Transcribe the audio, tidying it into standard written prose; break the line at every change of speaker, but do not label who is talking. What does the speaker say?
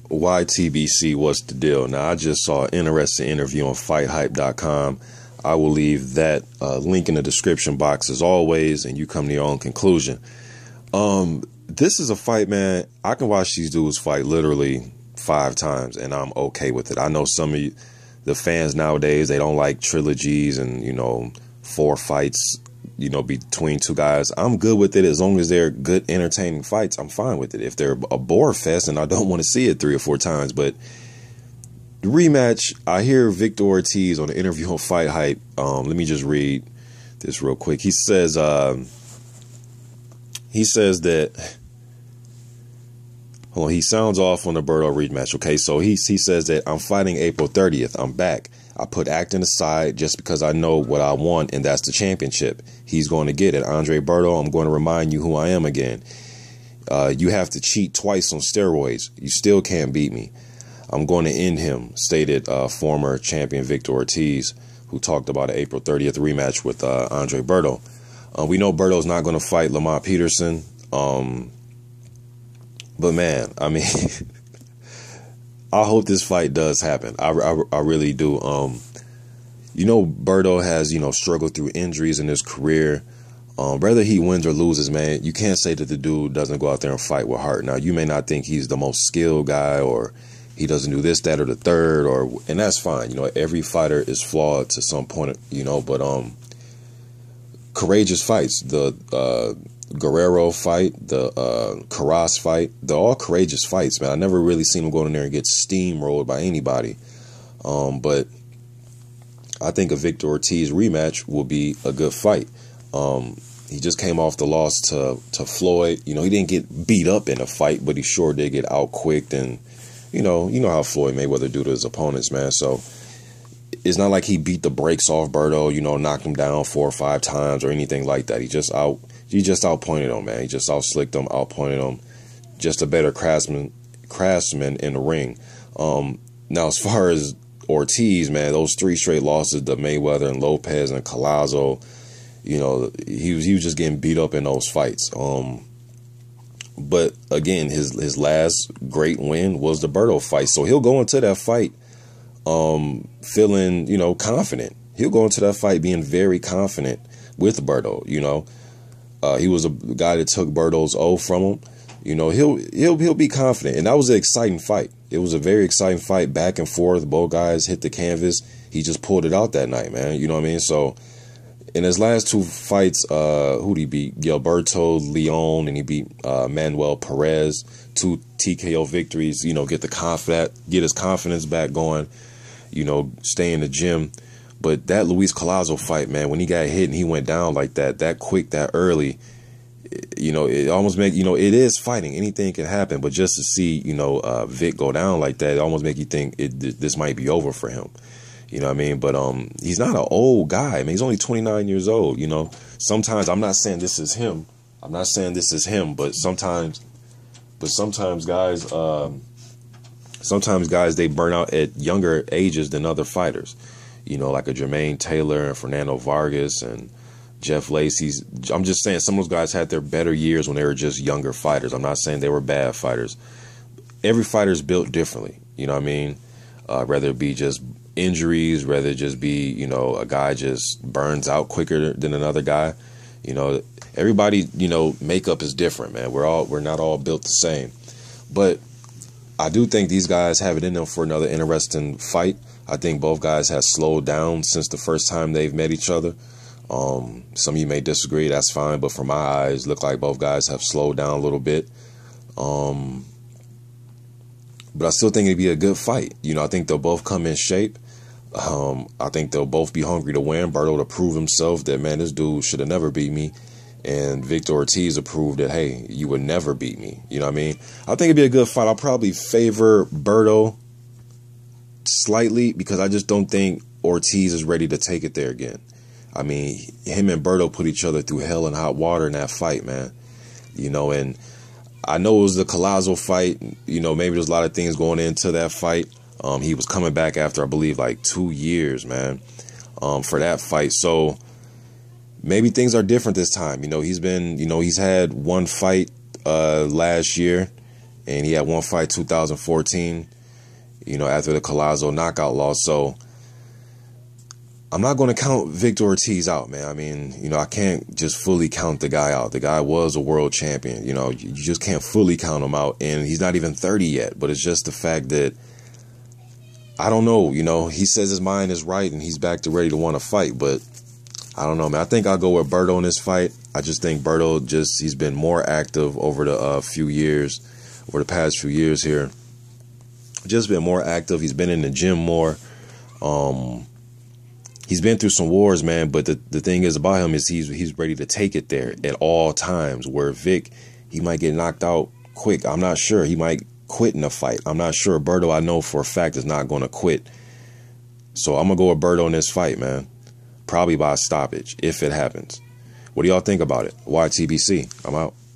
YTBC, what's the deal? Now, I just saw an interesting interview on FightHype.com. I will leave that link in the description box as always, and you come to your own conclusion. This is a fight, man. I can watch these dudes fight literally 5 times, and I'm okay with it. I know some of you, the fans nowadays, they don't like trilogies and, 4 fights, between 2 guys. I'm good with it as long as they're good, entertaining fights. I'm fine with it. If they're a bore fest, and I don't want to see it 3 or 4 times, but the rematch, I hear Victor Ortiz on the interview on Fight Hype. Let me just read this real quick. He says that, hold on, he sounds off on the Berto rematch. Okay, so he says that I'm fighting April 30th. I'm back. I put acting aside just because I know what I want, and that's the championship. He's going to get it. Andre Berto, I'm going to remind you who I am again. You have to cheat twice on steroids. You still can't beat me. I'm going to end him, stated former champion Victor Ortiz, who talked about an April 30th rematch with Andre Berto. We know Berto's not going to fight Lamont Peterson. But man, I mean, I hope this fight does happen. I really do. Berto has, struggled through injuries in his career. Whether he wins or loses, man, you can't say that the dude doesn't go out there and fight with heart. Now, you may not think he's the most skilled guy, or he doesn't do this, that, or the third, and that's fine. Every fighter is flawed to some point, but courageous fights. The Guerrero fight, the Carras fight, they're all courageous fights, man. I never really seen him go in there and get steamrolled by anybody. But I think a Victor Ortiz rematch will be a good fight. He just came off the loss to Floyd. He didn't get beat up in a fight, but he sure did get out-quicked, and you know how Floyd Mayweather do to his opponents, man. So it's not like he beat the brakes off Berto, knocked him down 4 or 5 times or anything like that. He just outpointed him, man. He just outslicked him, outpointed him. Just a better craftsman in the ring. Now, as far as Ortiz, man, those 3 straight losses to Mayweather and Lopez and Collazo, he was just getting beat up in those fights. But again, his last great win was the Berto fight. So he'll go into that fight feeling, confident. He'll go into that fight being very confident with Berto, he was a guy that took Berto's O from him. He'll be confident. And that was an exciting fight. It was a very exciting fight, back and forth. Both guys hit the canvas. He just pulled it out that night, man. You know what I mean? So in his last 2 fights, who'd he beat? Berto, Leon, and he beat Manuel Perez. 2 TKO victories, get his confidence back going, stay in the gym. But that Luis Collazo fight, man, when he got hit and he went down like that quick, that early, it almost make, it is fighting. Anything can happen. But just to see, Vic go down like that, it almost make you think this might be over for him. You know what I mean? But he's not an old guy. I mean, he's only 29 years old, Sometimes, I'm not saying this is him. But sometimes guys, they burn out at younger ages than other fighters. Like a Jermaine Taylor and Fernando Vargas and Jeff Lacey's. I'm just saying some of those guys had their better years when they were just younger fighters. I'm not saying they were bad fighters. Every fighter's built differently. You know what I mean? Whether it be just injuries, whether it just be, a guy just burns out quicker than another guy. Everybody, makeup is different, man. We're not all built the same. But I do think these guys have it in them for another interesting fight. I think both guys have slowed down since the first time they've met each other. Some of you may disagree, that's fine, but from my eyes, look like both guys have slowed down a little bit. But I still think it'd be a good fight. I think they'll both come in shape. I think they'll both be hungry to win. Berto to prove himself that, man, this dude should have never beat me. And Victor Ortiz to prove that, hey, you would never beat me. You know what I mean? I think it'd be a good fight. I'll probably favor Berto slightly because I just don't think Ortiz is ready to take it there again. I mean, him and Berto put each other through hell and hot water in that fight, man. And I know it was the Collazo fight. Maybe there's a lot of things going into that fight. He was coming back after, I believe, like 2 years, man, for that fight. So maybe things are different this time. He's had 1 fight last year, and he had one fight 2014, you know, after the Collazo knockout loss. So I'm not going to count Victor Ortiz out, man. I mean, you know, I can't just fully count the guy out. The guy was a world champion. You know, you just can't fully count him out, and he's not even 30 yet. But it's just the fact that, I don't know, you know, he says his mind is right and he's back to ready to want to fight, but I don't know, man. I think I'll go with Berto in this fight. I just think Berto he's been more active over the over the past few years here. Just been more active. He's been in the gym more. He's been through some wars, man, but the thing is about him is he's ready to take it there at all times, where Vic, he might get knocked out quick. I'm not sure. He might quit in a fight. I'm not sure. Berto, I know for a fact, is not going to quit. So I'm going to go with Berto in this fight, man. Probably by a stoppage, if it happens. What do y'all think about it? YTBC. I'm out.